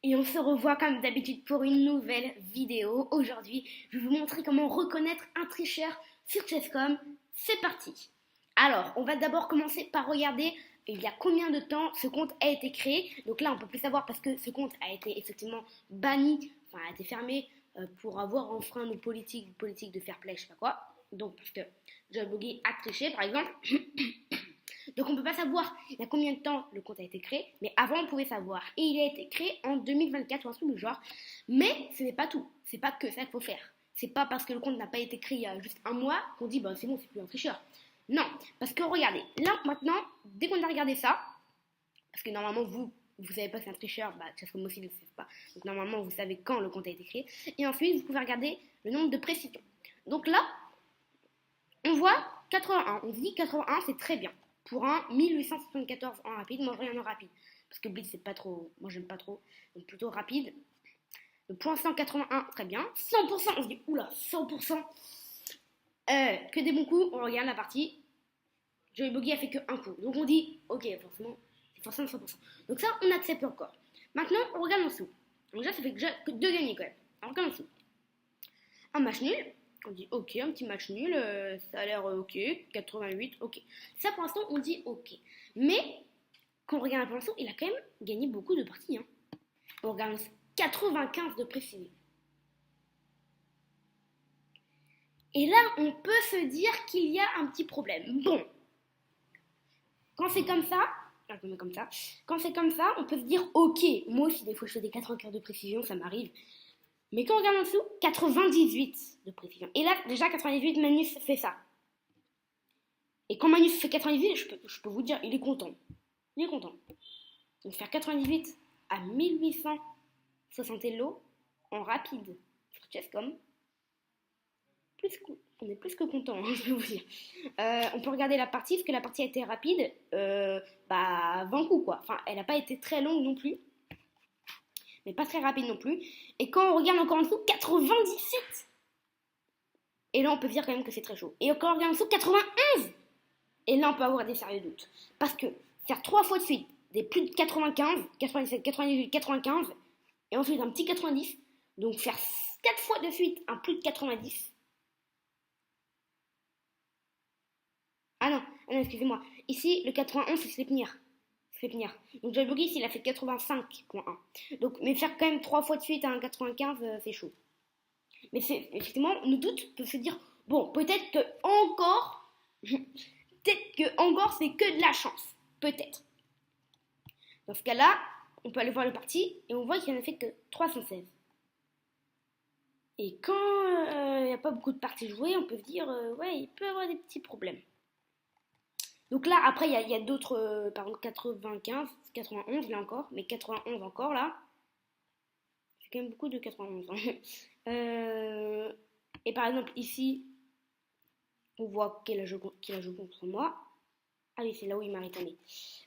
Et on se revoit comme d'habitude pour une nouvelle vidéo. Aujourd'hui, je vais vous montrer comment reconnaître un tricheur sur Chess.com. C'est parti. Alors, on va d'abord commencer par regarder il y a combien de temps ce compte a été créé. Donc là, on peut plus savoir parce que ce compte a été effectivement banni, enfin a été fermé pour avoir enfreint nos politiques de fair play, je sais pas quoi. Donc parce que John Bogey a triché, par exemple. Donc on ne peut pas savoir il y a combien de temps le compte a été créé, mais avant on pouvait savoir. Et il a été créé en 2024 ou un truc du genre. Mais ce n'est pas tout, c'est pas que ça qu'il faut faire. C'est pas parce que le compte n'a pas été créé il y a juste un mois qu'on dit bah c'est bon, c'est plus un tricheur. Non, parce que regardez, là maintenant, dès qu'on a regardé ça, parce que normalement vous savez pas que c'est un tricheur, bah Chess.com aussi ne le sait pas. Donc normalement vous savez quand le compte a été créé. Et ensuite vous pouvez regarder le nombre de précisions. Donc là, on voit 81. On se dit 81 c'est très bien. Pour un 1874 en rapide, moi rien en rapide. Parce que Blitz c'est pas trop, moi j'aime pas trop. Donc plutôt rapide. Donc pour l'instant 81, très bien. 100%, on se dit oula, 100%. Que des bons coups, on regarde la partie. Joey Bogey a fait que un coup. Donc on dit, ok, forcément, c'est forcément 100%. Donc ça, on accepte encore. Maintenant, on regarde en dessous. Donc déjà, ça fait déjà que 2 gagnés quand même. On regarde en dessous. Un match nul. On dit ok, un petit match nul, ça a l'air ok, 88, ok. Ça pour l'instant on dit ok. Mais quand on regarde un peu en dessous, il a quand même gagné beaucoup de parties. Hein. On regarde 95 de précision. Et là on peut se dire qu'il y a un petit problème. Bon, quand c'est comme ça, quand c'est comme ça, on peut se dire ok, moi aussi des fois je fais des 95 de précision, ça m'arrive. Mais quand on regarde en dessous, 98 de précision. Et là, déjà, 98, Manus fait ça. Et quand Manus fait 98, je peux vous dire, il est content. Il est content. Donc faire 98 à 1860 Elo en rapide sur Chess.com, on est plus que content, hein, je peux vous dire. On peut regarder la partie, parce que la partie a été rapide, 20 coups quoi. Enfin, elle n'a pas été très longue non plus. Mais pas très rapide non plus. Et quand on regarde encore en dessous, 97. Et là, on peut dire quand même que c'est très chaud. Et quand on regarde en dessous, 91. Et là, on peut avoir des sérieux doutes. Parce que faire 3 fois de suite des plus de 95, 97, 98, 95, et ensuite un petit 90, donc faire 4 fois de suite un plus de 90. Ah non, excusez-moi. Ici, le 91, c'est Sleipnir. Donc Joy Bogey, il a fait 85.1. Donc, mais faire quand même 3 fois de suite à un 95, c'est chaud. Mais c'est, effectivement, nos doutes peuvent se dire, bon, peut-être que encore, c'est que de la chance. Peut-être. Dans ce cas-là, on peut aller voir le parti et on voit qu'il n'en a fait que 316. Et quand il n'y a pas beaucoup de parties jouées, on peut se dire, ouais, il peut y avoir des petits problèmes. Donc là, après, il y a d'autres, par exemple 95, 91 là encore, mais 91 encore là. C'est quand même beaucoup de 91. Hein. Et par exemple ici, on voit qu'il a joué contre moi. Ah oui, c'est là où il m'a rétamé.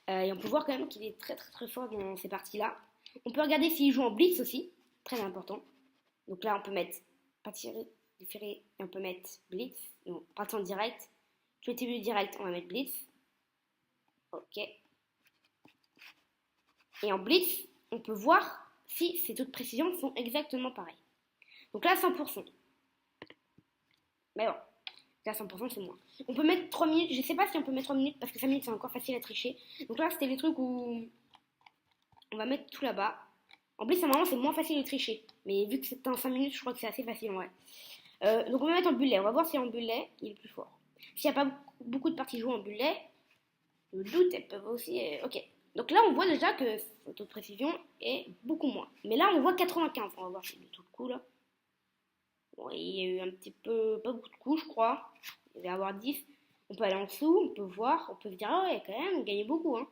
Et on peut voir quand même qu'il est très très très fort dans ces parties-là. On peut regarder s'il joue en blitz aussi, très important. Donc là, on peut mettre pas tiré, différé, et on peut mettre blitz. Non, partant direct. Tous les types direct, on va mettre blitz. Ok. Et en blitz, on peut voir si ces taux de précision sont exactement pareils. Donc là, 100%. Mais bon, là, 100%, c'est moins. On peut mettre 3 minutes. Je sais pas si on peut mettre 3 minutes parce que 5 minutes, c'est encore facile à tricher. Donc là, c'était les trucs où on va mettre tout là-bas. En blitz, normalement, c'est moins facile de tricher. Mais vu que c'est en 5 minutes, je crois que c'est assez facile, ouais. Donc on va mettre en bullet. On va voir si en bullet, il est plus fort. S'il n'y a pas beaucoup de parties jouées en bullet, le doute, elles peuvent aussi... ok. Donc là, on voit déjà que le taux de précision est beaucoup moins. Mais là, on voit 95. On va voir si le taux de coup, là. Bon, il y a eu un petit peu... Pas beaucoup de coups, je crois. Il va y avoir 10. On peut aller en dessous, on peut voir. On peut se dire, ah ouais, quand même, on gagnait beaucoup, hein.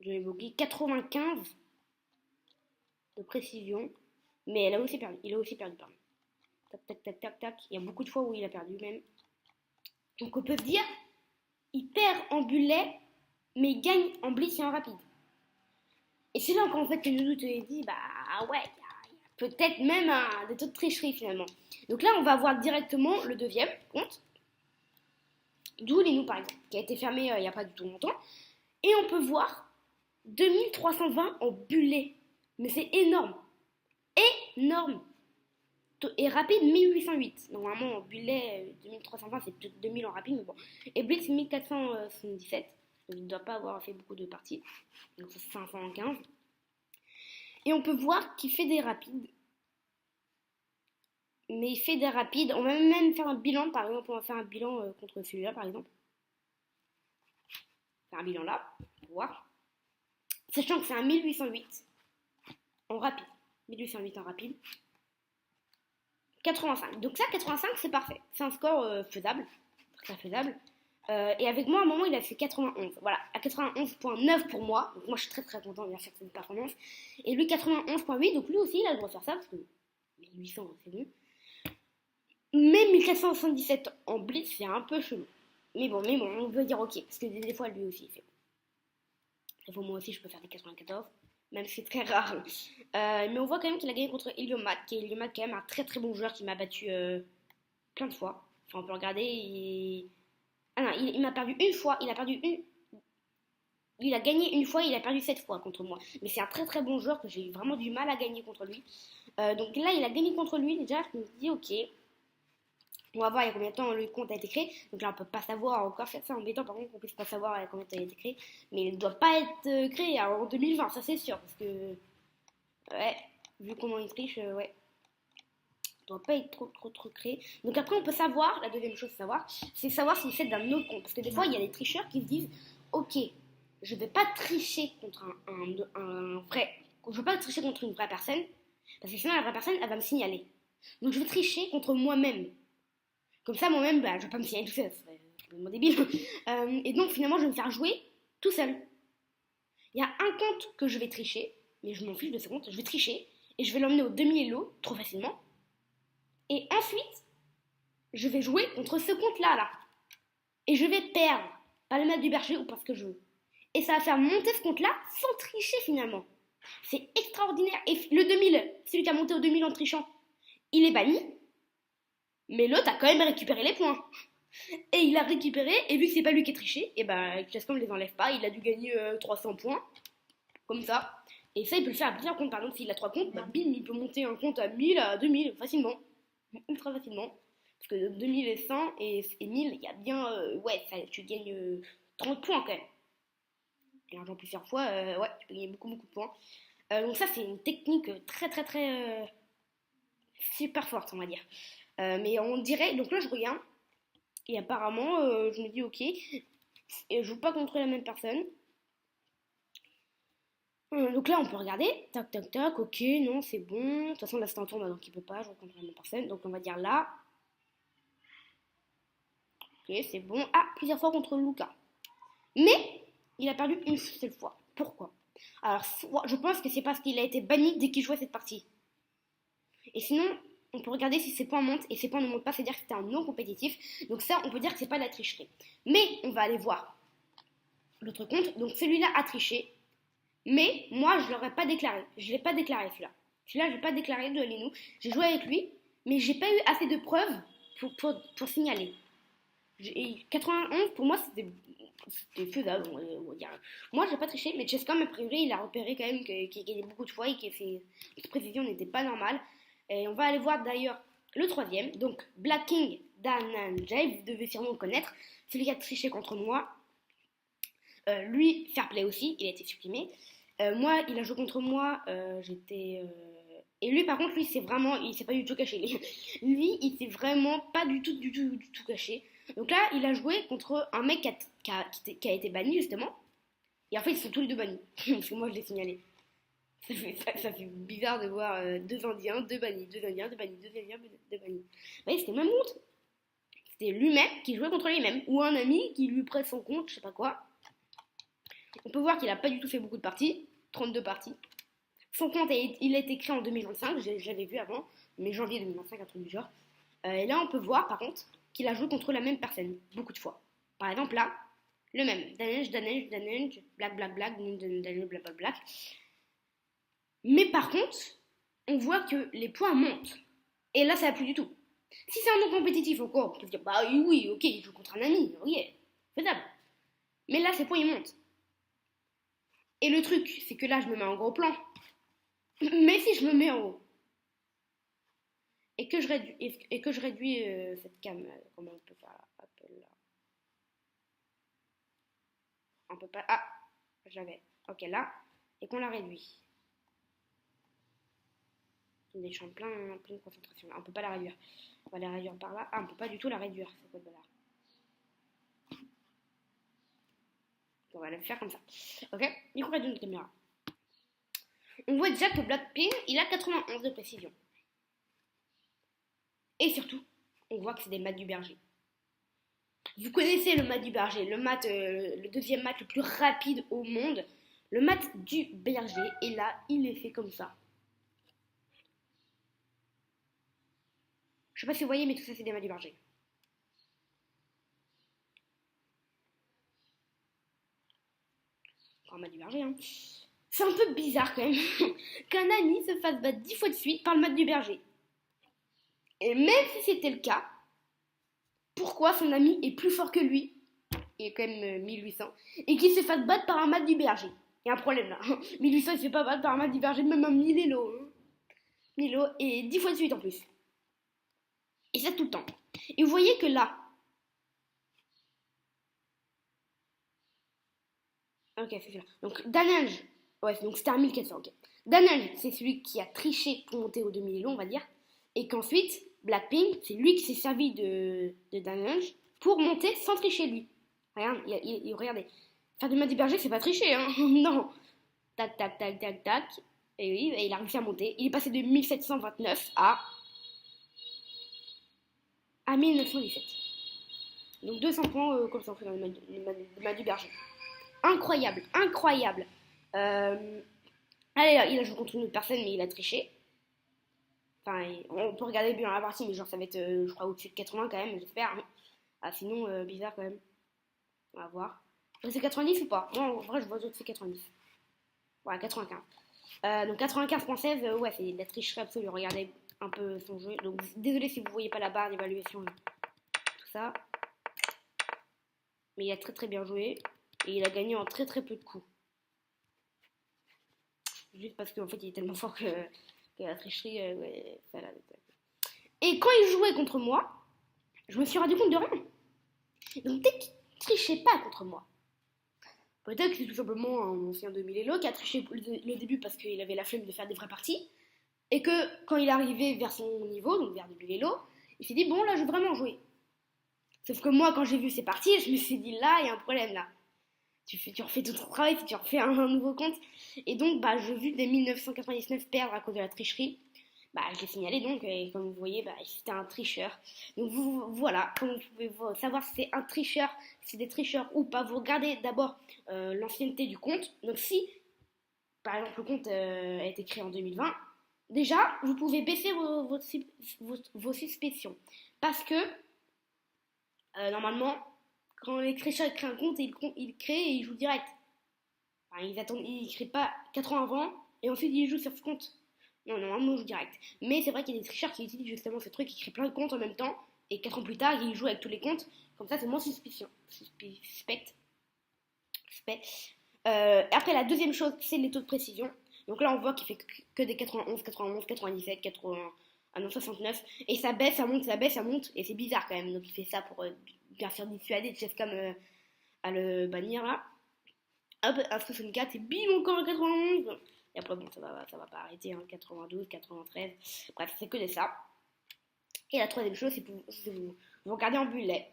J'ai évoqué 95 de précision. Mais elle a aussi perdu. Il a aussi perdu, pardon. Tac, tac, tac, tac, tac. Il y a beaucoup de fois où il a perdu, même. Donc on peut se dire, il perd en bullet, mais il gagne en blitz et en rapide. Et c'est là qu'en fait que Doudou te dit, bah ouais, il y a peut-être même des taux de tricherie finalement. Donc là, on va voir directement le deuxième compte, d'où les nous par exemple, qui a été fermé il n'y a pas du tout longtemps. Et on peut voir 2320 en bullet. Mais c'est énorme. Énorme. Et rapide 1808. Normalement, Bullet 2320, c'est peut-être 2000 en rapide, mais bon. Et Blitz 1477. Donc il ne doit pas avoir fait beaucoup de parties. Donc c'est 515. Et on peut voir qu'il fait des rapides. Mais il fait des rapides. On va même faire un bilan. Par exemple, on va faire un bilan contre celui-là, par exemple. Faire un bilan là, pour voir. Sachant que c'est un 1808 en rapide. 1808 en rapide. 85. Donc ça, 85, c'est parfait. C'est un score faisable. Très faisable. Et avec moi, à un moment, il a fait 91. Voilà, à 91.9 pour moi. Donc moi, je suis très très content de faire cette performance. Et lui, 91.8. Donc lui aussi, il a le droit de faire ça. Parce que 1800, c'est bon. Mais 1477 en blitz, c'est un peu chelou. Mais bon, on peut dire ok. Parce que des fois, lui aussi, il fait. Des fois, moi aussi, je peux faire des 94. Même si c'est très rare. Mais on voit quand même qu'il a gagné contre Eliomat, qui est Eliomat quand même un très très bon joueur qui m'a battu plein de fois. Enfin, on peut regarder. Ah non, il m'a perdu une fois, il a gagné une fois, il a perdu 7 fois contre moi. Mais c'est un très très bon joueur que j'ai eu vraiment du mal à gagner contre lui. Donc là, il a gagné contre lui déjà. Je me dis ok. On va voir il y a combien de temps le compte a été créé. Donc là, on peut pas savoir encore. C'est embêtant par contre qu'on puisse pas savoir combien de temps il a été créé. Mais il ne doit pas être créé en 2020, ça c'est sûr. Parce que ouais, vu comment il triche, ouais. Il doit pas être trop créé. Donc après, on peut savoir, la deuxième chose à savoir, c'est savoir s'il fait d'un autre compte. Parce que des fois, il y a des tricheurs qui se disent, ok, je vais pas tricher contre un vrai, je vais pas tricher contre une vraie personne, parce que sinon la vraie personne, elle va me signaler. Donc je vais tricher contre moi-même. Comme ça, moi-même, bah, je vais pas me signaler tout seul, ça serait complètement débile. Et donc finalement, je vais me faire jouer tout seul. Il y a un compte que je vais tricher, mais je m'en fiche de ce compte, je vais tricher, et je vais l'emmener au demi-elo, trop facilement. Et ensuite, je vais jouer contre ce compte-là, là. Et je vais perdre. Pas le mettre du berger ou parce que je veux. Et ça va faire monter ce compte-là sans tricher finalement. C'est extraordinaire. Et le 2000, celui qui a monté au 2000 en trichant, il est banni. Mais l'autre a quand même récupéré les points. Et il a récupéré, et vu que c'est pas lui qui a triché, et ben Chescom ne les enlève pas. Il a dû gagner 300 points. Comme ça. Et ça, il peut le faire à plusieurs comptes. Par exemple, s'il a 3 comptes, bah, bim, il peut monter un compte à 1000, à 2000, facilement. Ultra facilement. Parce que 2100 et 1000, il y a bien. Ouais, ça, tu gagnes 30 points quand même. Et l'argent plusieurs fois, ouais, tu peux gagner beaucoup, beaucoup de points. Donc, ça, c'est une technique très, très, très. Super forte, on va dire. Mais on dirait. Donc là, je regarde. Et apparemment, je me dis, ok. Et je joue pas contre la même personne. Donc là, on peut regarder. Tac, tac, tac. Ok, non, c'est bon. De toute façon, là, c'est un tournoi, donc il peut pas jouer contre la même personne. Donc on va dire là. Ok, c'est bon. Ah, plusieurs fois contre Luca. Mais il a perdu une seule fois. Pourquoi? Alors, je pense que c'est parce qu'il a été banni dès qu'il jouait cette partie. Et sinon, on peut regarder si ses points montent. Et ses points ne montent pas, c'est-à-dire que c'était un non compétitif. Donc ça, on peut dire que c'est pas de la tricherie. Mais on va aller voir l'autre compte. Donc celui-là a triché. Mais moi, je ne l'aurais pas déclaré. Je ne l'ai pas déclaré celui-là. Celui-là, je ne l'ai pas déclaré de Linou. J'ai joué avec lui, mais j'ai pas eu assez de preuves pour signaler. 91, pour moi, c'était faisable, on va dire. Moi, j'ai pas triché, mais Chescom, a priori, il a repéré quand même qu'il gagnait beaucoup de fois et que ses précisions n'étaient pas normales. Et on va aller voir d'ailleurs le troisième. Donc, Black King Dananjay, vous devez sûrement le connaître. Celui qui a triché contre moi. Lui, fair play aussi, il a été supprimé. Moi, il a joué contre moi, j'étais. Et lui, par contre, lui, c'est vraiment. Il s'est pas du tout caché. Lui, il s'est vraiment pas du tout caché. Donc là, il a joué contre un mec qui a été banni, justement. Et en fait, ils sont tous les deux bannis. Parce que moi, je l'ai signalé. Ça fait bizarre de voir deux Indiens, deux bannis, deux Indiens, deux bannis, deux Indiens, deux bannis. Vous voyez, c'était le même compte. C'était lui-même qui jouait contre lui-même. Ou un ami qui lui prête son compte, je sais pas quoi. On peut voir qu'il n'a pas du tout fait beaucoup de parties, 32 parties. Son compte, il a été créé en 2025, j'avais vu avant, mais janvier 2025, un truc du genre. Et là, on peut voir, par contre, qu'il a joué contre la même personne, beaucoup de fois. Par exemple, là, le même. Danenge, black, Danenge, black. Mais par contre, on voit que les points montent. Et là, ça va plus du tout. Si c'est un non compétitif encore, on peut se dire, bah oui, ok, il joue contre un ami, ok, faisable. Mais là, ses points, ils montent. Et le truc, c'est que là, je me mets en gros plan. je me mets en haut et que je réduis cette cam, comment on peut faire là, on peut pas. Ah, j'avais. Ok, là, et qu'on la réduit. Des champs plein de concentration. Là, on peut pas la réduire. On va la réduire par là. Ah, on peut pas du tout la réduire, ce code là. On va le faire comme ça. Ok, du coup, réduire notre caméra. On voit déjà que Blackpink, il a 91 de précision. Et surtout, on voit que c'est des maths du berger. Vous connaissez le mat du berger, le deuxième mat le plus rapide au monde. Le mat du berger, et là, il est fait comme ça. Je sais pas si vous voyez, mais tout ça, c'est des mats du berger. Encore un mat du berger, hein. C'est un peu bizarre quand même qu'un ami se fasse battre 10 fois de suite par le mat du berger. Et même si c'était le cas, pourquoi son ami est plus fort que lui, il est quand même 1800, et qu'il se fasse battre par un mat du berger? Il y a un problème là. 1800, il se fait pas battre par un mat du berger, même un 1000 Elo. Hein. 1000 Elo, et 10 fois de suite en plus. Et ça tout le temps. Et vous voyez que là, ok, c'est ça. Donc Danange, ouais, donc c'était un 1400, ok. Danange, c'est celui qui a triché pour monter au 2000 Elo, on va dire. Et qu'ensuite, Blackpink, c'est lui qui s'est servi de Danange pour monter sans tricher lui. Regarde, regardez. Faire du mat du berger, c'est pas tricher, hein. Non. Tac, tac, tac, tac, tac. Et oui, et il a réussi à monter. Il est passé de 1729 à 1917. Donc 200 points comme ça on fait dans le mat du berger. Incroyable, incroyable. Allez, il a joué contre une autre personne, mais il a triché. Enfin, on peut regarder bien la partie, mais genre ça va être, je crois, au-dessus de 80 quand même, j'espère. Ah, sinon, bizarre quand même. On va voir. C'est 90 ou pas? Moi, en vrai, je vois d'autres, c'est 90. Ouais, 95. Donc 95.16, ouais, c'est de la tricherie absolue. Regardez un peu son jeu. Donc, désolé si vous voyez pas la barre d'évaluation, tout ça. Mais il a très très bien joué. Et il a gagné en très très peu de coups. Juste parce qu'en fait, il est tellement fort que la tricherie, ouais, ça l'a. Et quand il jouait contre moi, je me suis rendu compte de rien. Donc, dès qu'il trichait pas contre moi, peut-être que c'est tout simplement un ancien 2000 Elo qui a triché le début parce qu'il avait la flemme de faire des vraies parties. Et que quand il est arrivé vers son niveau, donc vers 2000 Elo, il s'est dit bon là je vais vraiment jouer. Sauf que moi quand j'ai vu ses parties, je me suis dit là il y a un problème là. Tu refais tout ton travail, tu refais un nouveau compte. Et donc bah j'ai vu des 1999 perdre à cause de la tricherie. Bah je l'ai signalé donc et comme vous voyez bah c'était un tricheur. Donc voilà, comme vous pouvez savoir si c'est un tricheur, si c'est des tricheurs ou pas, vous regardez d'abord l'ancienneté du compte. Donc si par exemple le compte a été créé en 2020, déjà, vous pouvez baisser vos suspicions. Parce que, normalement, quand les tricheurs créent un compte, ils créent et ils jouent direct. Enfin, ils ne créent pas 4 ans avant et ensuite ils jouent sur ce compte. Non, normalement, ils jouent direct. Mais c'est vrai qu'il y a des tricheurs qui utilisent justement ce truc, qui créent plein de comptes en même temps et 4 ans plus tard, ils jouent avec tous les comptes. Comme ça, c'est moins suspect. Après, la deuxième chose, c'est les taux de précision. Donc là, on voit qu'il fait que des 91, 91, 97, 80, ah non, 69. Et ça baisse, ça monte, ça baisse, ça monte. Et c'est bizarre quand même. Donc il fait ça pour bien sûr dissuader de comme à le bannir là. Hop, un 64 et bim, encore un 91. Et après, bon, ça va pas arrêter. Hein, 92, 93. Bref, c'est que de ça. Et la troisième chose, c'est que vous regardez en bullet.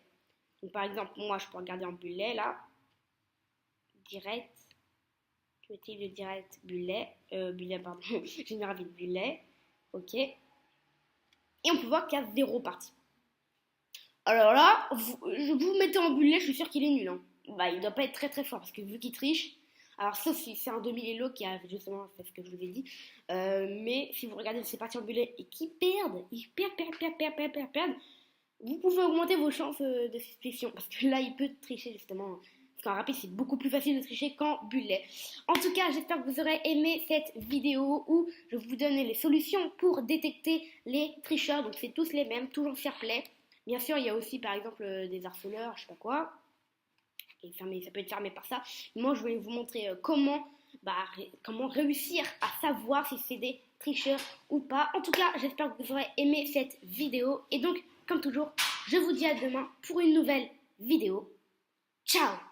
Donc par exemple, moi, je peux regarder en bullet là. Direct. Type de direct bullet, pardon, général vide bullet, ok. Et on peut voir qu'il y a 0 partie. Alors là, vous mettez en bullet, je suis sûr qu'il est nul. Hein. Bah, il doit pas être très très fort parce que vu qu'il triche, alors sauf si c'est un 2000 Elo qui a justement fait ce que je vous ai dit, mais si vous regardez ces parties en bullet et qu'ils perdent, vous pouvez augmenter vos chances de suspicion parce que là, il peut tricher justement. Qu'en rapide, c'est beaucoup plus facile de tricher qu'en bullet. En tout cas, j'espère que vous aurez aimé cette vidéo où je vous donne les solutions pour détecter les tricheurs. Donc, c'est tous les mêmes, toujours fair play. Bien sûr, il y a aussi, par exemple, des harceleurs, je sais pas quoi. Et ça peut être fermé par ça. Moi, je vais vous montrer comment comment réussir à savoir si c'est des tricheurs ou pas. En tout cas, j'espère que vous aurez aimé cette vidéo. Et donc, comme toujours, je vous dis à demain pour une nouvelle vidéo. Ciao!